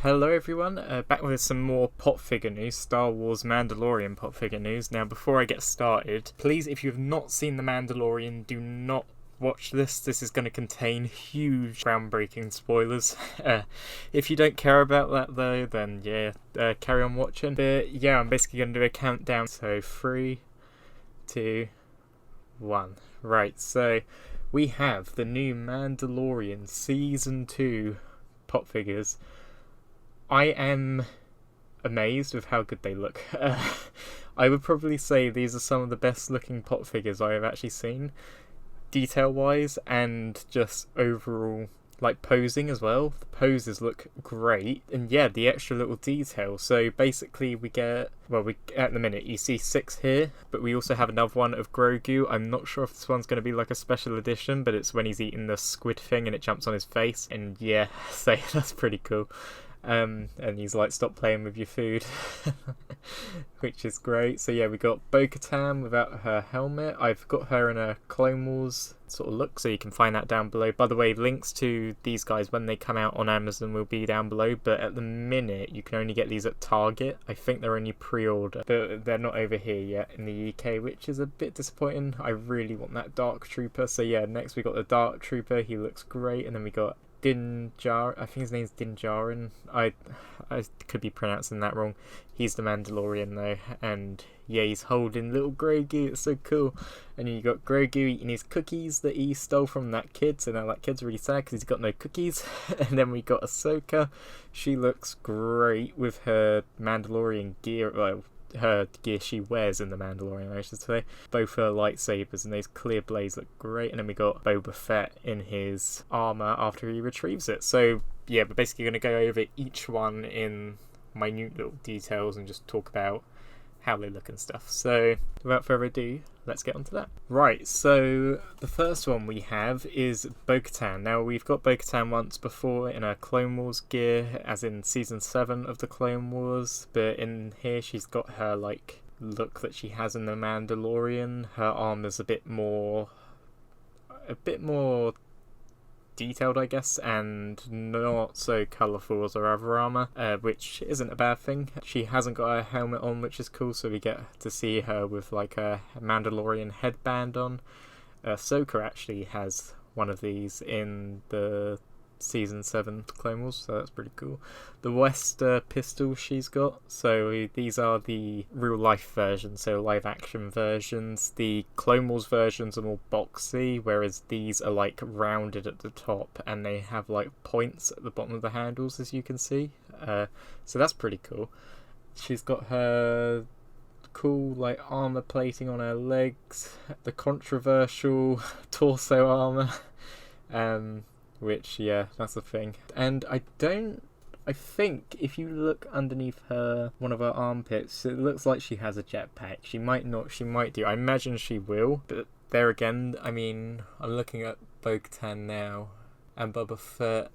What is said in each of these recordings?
Hello everyone, back with some more pop figure news, Star Wars Mandalorian pop figure news. Now before I get started, please if you have not seen The Mandalorian, do not watch this. This is going to contain huge groundbreaking spoilers. If you don't care about that though, then carry on watching. But yeah, I'm basically going to do a countdown. So 3, 2, 1. Right, so we have the new Mandalorian Season 2 pop figures. I am amazed with how good they look. I would probably say these are some of the best looking pop figures I have actually seen, detail wise and just overall like posing as well. The poses look great, and yeah, the extra little detail. So basically we get, at the minute you see 6 here, but we also have another one of Grogu. I'm not sure if this one's going to be like a special edition, but it's when he's eating the squid thing and it jumps on his face, and yeah, so that's pretty cool. And he's like, stop playing with your food, which is great. So yeah, we got Bo-Katan without her helmet. I've got her in a Clone Wars sort of look, so you can find that down below. By the way, links to these guys when they come out on Amazon will be down below, but at the minute you can only get these at Target. I think they're only pre-order, but they're not over here yet in the UK, which is a bit disappointing. I really want that Dark Trooper. So yeah, next we got the Dark Trooper. He looks great. And then we got Din Djarin, I think his name's Din Djarin. I could be pronouncing that wrong. He's the Mandalorian though, and yeah, he's holding little Grogu. It's so cool. And then you got Grogu eating his cookies that he stole from that kid, so now that kid's really sad because he's got no cookies. And then we got Ahsoka. She looks great with her Mandalorian gear, her gear she wears in The Mandalorian, I should say. Both her lightsabers and those clear blades look great. And then we got Boba Fett in his armor after he retrieves it. So yeah, we're basically going to go over each one in minute little details and just talk about how they look and stuff. So without further ado, let's get onto that. Right, so the first one we have is Bo-Katan. Now we've got Bo-Katan once before in her Clone Wars gear, as in Season 7 of the Clone Wars, but in here she's got her like look that she has in The Mandalorian. Her armor's a bit more detailed, I guess, and not so colourful as her other armour, which isn't a bad thing. She hasn't got her helmet on, which is cool, so we get to see her with like a Mandalorian headband on. Ahsoka actually has one of these in the Season 7 Clone Wars, so that's pretty cool. The Wester pistol she's got, so these are the real life versions, so live action versions. The Clone Wars versions are more boxy, whereas these are like rounded at the top and they have like points at the bottom of the handles, as you can see. So that's pretty cool. She's got her cool like armor plating on her legs, the controversial torso armor, which, yeah, that's the thing. And I think if you look underneath one of her armpits, it looks like she has a jetpack. She might not, she might do. I imagine she will. But there again, I mean, I'm looking at Bo-Katan now and Boba Fett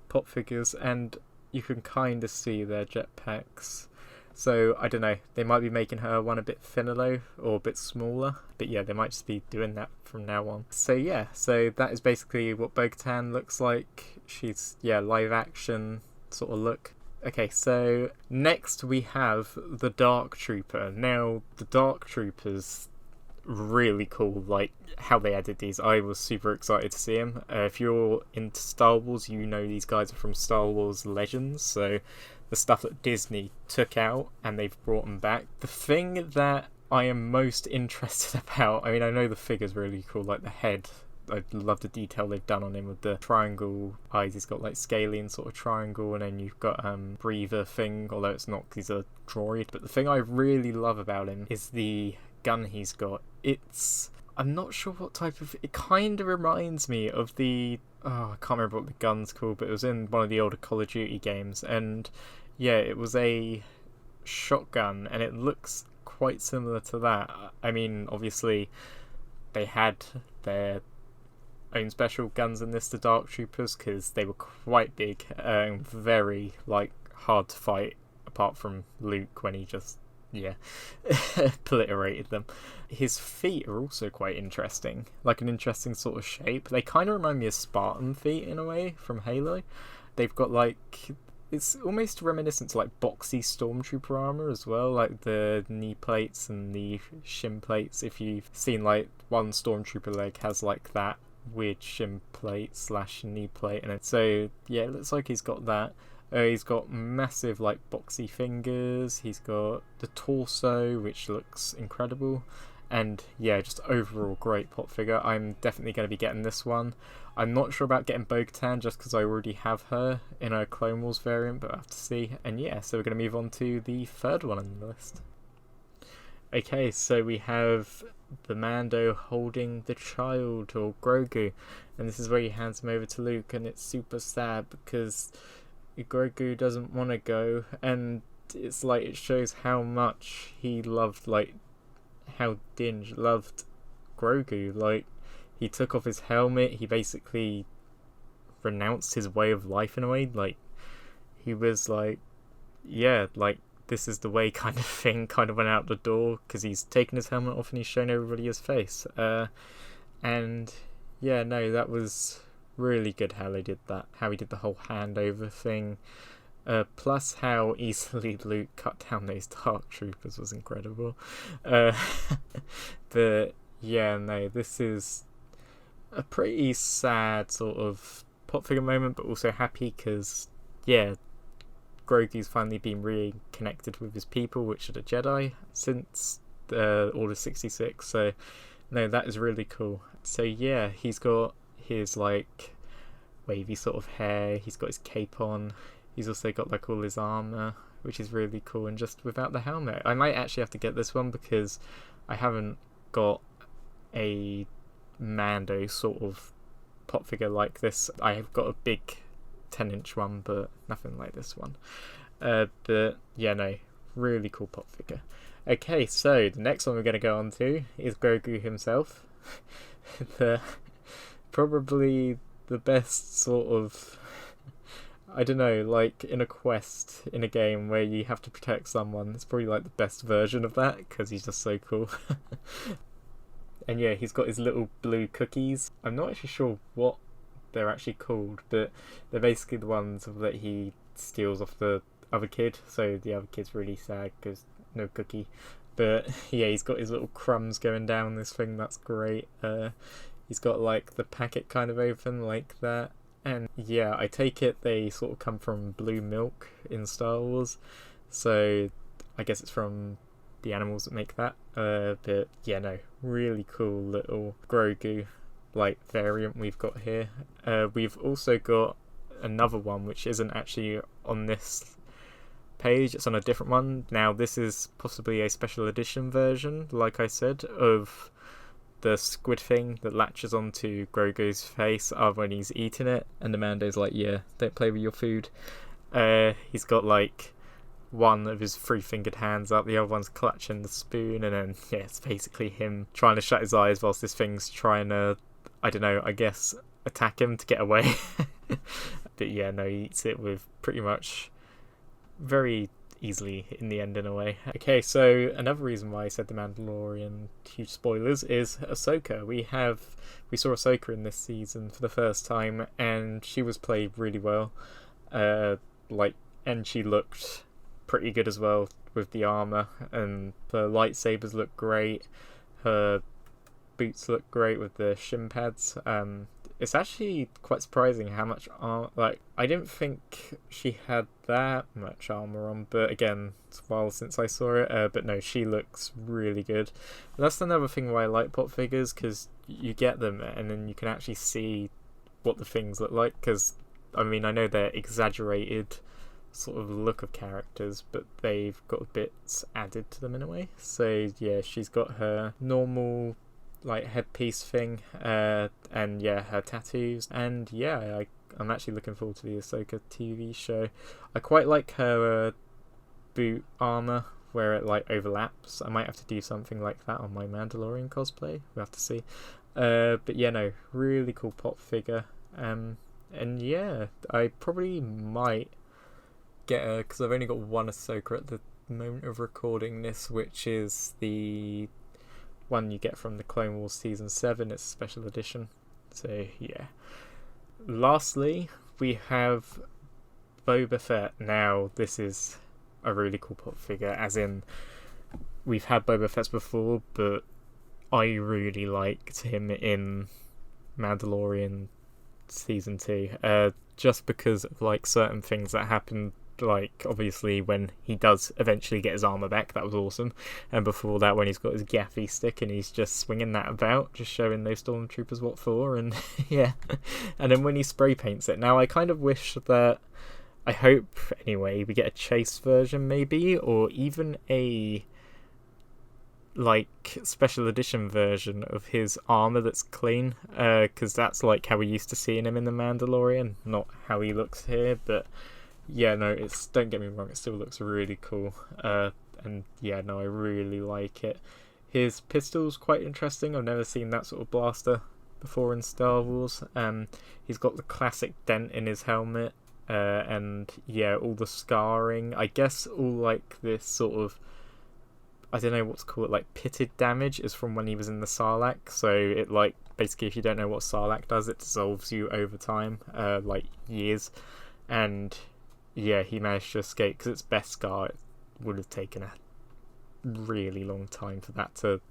pop figures, and you can kind of see their jetpacks. So, I don't know, they might be making her one a bit thinner though, or a bit smaller. But yeah, they might just be doing that from now on. So yeah, so that is basically what Bo-Katan looks like. She's, yeah, live action sort of look. Okay, so next we have the Dark Trooper. Now, the Dark Trooper's really cool, like how they added these. I was super excited to see him. If you're into Star Wars, you know these guys are from Star Wars Legends, so the stuff that Disney took out and they've brought them back. The thing that I am most interested about, I mean, I know the figure's really cool, like the head. I love the detail they've done on him with the triangle eyes. He's got like scalene sort of triangle, and then you've got breather thing, although it's not because he's a droid. But the thing I really love about him is the gun he's got. I'm not sure what type of, it kind of reminds me of the, I can't remember what the gun's called, but it was in one of the older Call of Duty games, and yeah, it was a shotgun, and it looks quite similar to that. I mean, obviously they had their own special guns in this, the Dark Troopers, because they were quite big and very like hard to fight, apart from Luke when he just obliterated them. His feet are also quite interesting, like an interesting sort of shape. They kind of remind me of Spartan feet in a way from Halo. They've got like it's almost reminiscent to like boxy stormtrooper armor as well, like the knee plates and the shin plates. If you've seen like one stormtrooper leg has like that weird shin plate / knee plate in it. So yeah, it looks like he's got that. He's got massive like boxy fingers. He's got the torso, which looks incredible. And yeah, just overall great pop figure. I'm definitely going to be getting this one. I'm not sure about getting Bo-Katan just because I already have her in a Clone Wars variant, but I'll have to see. And yeah, so we're going to move on to the third one on the list. Okay, so we have the Mando holding the child, or Grogu. And this is where he hands him over to Luke, and it's super sad because Grogu doesn't want to go. And it's like, it shows how much he loved, like, how Dinge loved Grogu. Like, he took off his helmet, he basically renounced his way of life in a way. Like, he was like, yeah, like, this is the way kind of thing, kind of went out the door because he's taken his helmet off and he's shown everybody his face. And yeah, no, that was really good how they did that, how he did the whole handover thing. Plus how easily Luke cut down those Dark Troopers was incredible. But yeah, no, this is a pretty sad sort of pop figure moment, but also happy because, yeah, Grogu's finally been reconnected with his people, which are the Jedi, since Order 66. So no, that is really cool. So yeah, he's got his like wavy sort of hair, he's got his cape on, he's also got like all his armor, which is really cool, and just without the helmet. I might actually have to get this one because I haven't got a Mando sort of pop figure like this. I have got a big 10-inch one, but nothing like this one. But yeah, no, really cool pop figure. Okay, so the next one we're going to go on to is Grogu himself. Probably the best sort of, I don't know, like in a quest in a game where you have to protect someone. It's probably like the best version of that because he's just so cool. And yeah, he's got his little blue cookies. I'm not actually sure what they're actually called, but they're basically the ones that he steals off the other kid, so the other kid's really sad because no cookie. But yeah, he's got his little crumbs going down this thing. That's great. He's got like the packet kind of open like that, and yeah, I take it they sort of come from blue milk in Star Wars, so I guess it's from the animals that make that. But yeah, no, really cool little Grogu like variant we've got here. We've also got another one which isn't actually on this page, it's on a different one. Now this is possibly a special edition version, like I said, of the squid thing that latches onto Grogu's face when he's eating it, and the Mando's like, yeah, don't play with your food. He's got like one of his 3-fingered hands up, the other one's clutching the spoon, and then yeah, it's basically him trying to shut his eyes whilst this thing's trying to, I don't know, I guess attack him to get away. But yeah, no, he eats it with pretty much very easily in the end, in a way. Okay, so another reason why I said The Mandalorian, huge spoilers, is Ahsoka. We saw Ahsoka in this season for the first time, and she was played really well. And she looked pretty good as well with the armor, and the lightsabers look great. Her boots look great with the shin pads. It's actually quite surprising how much armor, like, I didn't think she had that much armor on, but again, it's a while since I saw it. But no, she looks really good. And that's another thing why I like pop figures, because you get them and then you can actually see what the things look like, because I mean, I know they're exaggerated sort of look of characters, but they've got bits added to them in a way. So yeah, she's got her normal like headpiece thing, and yeah, her tattoos, and yeah, I'm actually looking forward to the Ahsoka TV show. I quite like her boot armor where it like overlaps. I might have to do something like that on my Mandalorian cosplay, we'll have to see. But yeah, no, really cool pop figure. And yeah, I probably might get her because I've only got one Ahsoka at the moment of recording this, which is the one you get from the Clone Wars Season 7. It's a special edition. So yeah. Lastly, we have Boba Fett. Now, this is a really cool pop figure, as in, we've had Boba Fett's before, but I really liked him in Mandalorian Season 2, just because of, like, certain things that happened, like, obviously, when he does eventually get his armor back, that was awesome, and before that, when he's got his gaffy stick and he's just swinging that about, just showing those stormtroopers what for, and yeah, and then when he spray paints it. Now, I kind of wish that, I hope, anyway, we get a chase version, maybe, or even a, like, special edition version of his armor that's clean, because that's like how we used to seeing him in The Mandalorian, not how he looks here. But yeah, no, it's, don't get me wrong, it still looks really cool, and yeah, no, I really like it. His pistol's quite interesting. I've never seen that sort of blaster before in Star Wars. He's got the classic dent in his helmet, and yeah, all the scarring, I guess all like this sort of, I don't know what to call it, like pitted damage is from when he was in the Sarlacc. So it, like, basically, if you don't know what Sarlacc does, it dissolves you over time, like years. And yeah, he managed to escape because it's Beskar. It would have taken a really long time for that to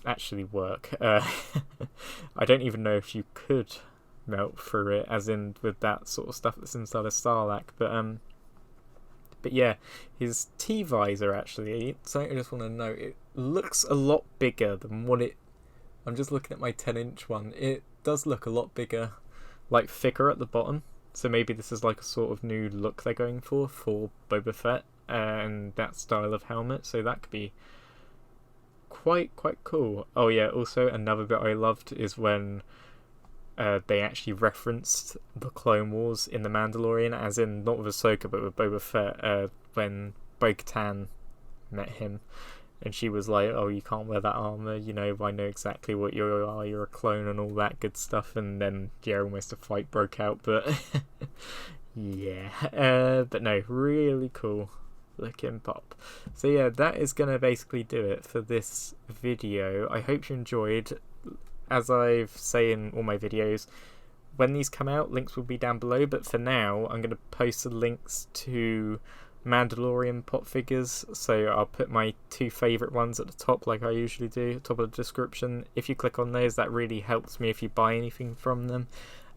actually work. I don't even know if you could melt through it, as in with that sort of stuff that's inside a Sarlacc. But yeah, his T-visor, actually, something I just want to note, it looks a lot bigger than what it... I'm just looking at my 10-inch one. It does look a lot bigger, like thicker at the bottom. So maybe this is like a sort of new look they're going for Boba Fett and that style of helmet. So that could be quite cool. Oh yeah, also another bit I loved is when they actually referenced the Clone Wars in The Mandalorian, as in not with Ahsoka but with Boba Fett, when Bo-Katan met him, and she was like, "Oh, you can't wear that armor, you know, I know exactly what you are, you're a clone," and all that good stuff. And then yeah, almost a fight broke out, but yeah, but no, really cool looking pop. So yeah, that is gonna basically do it for this video. I hope you enjoyed. As I've say in all my videos, when these come out, links will be down below, but for now, I'm going to post the links to Mandalorian pop figures, so I'll put my 2 favourite ones at the top, like I usually do, top of the description. If you click on those, that really helps me if you buy anything from them,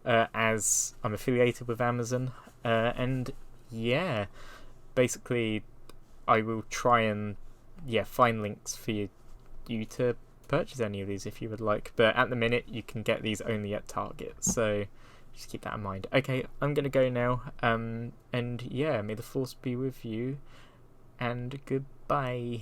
as I'm affiliated with Amazon, and yeah, basically, I will try and, yeah, find links for you to purchase any of these if you would like, but at the minute you can get these only at Target, so just keep that in mind. Okay, I'm gonna go now, and yeah, may the force be with you, and goodbye.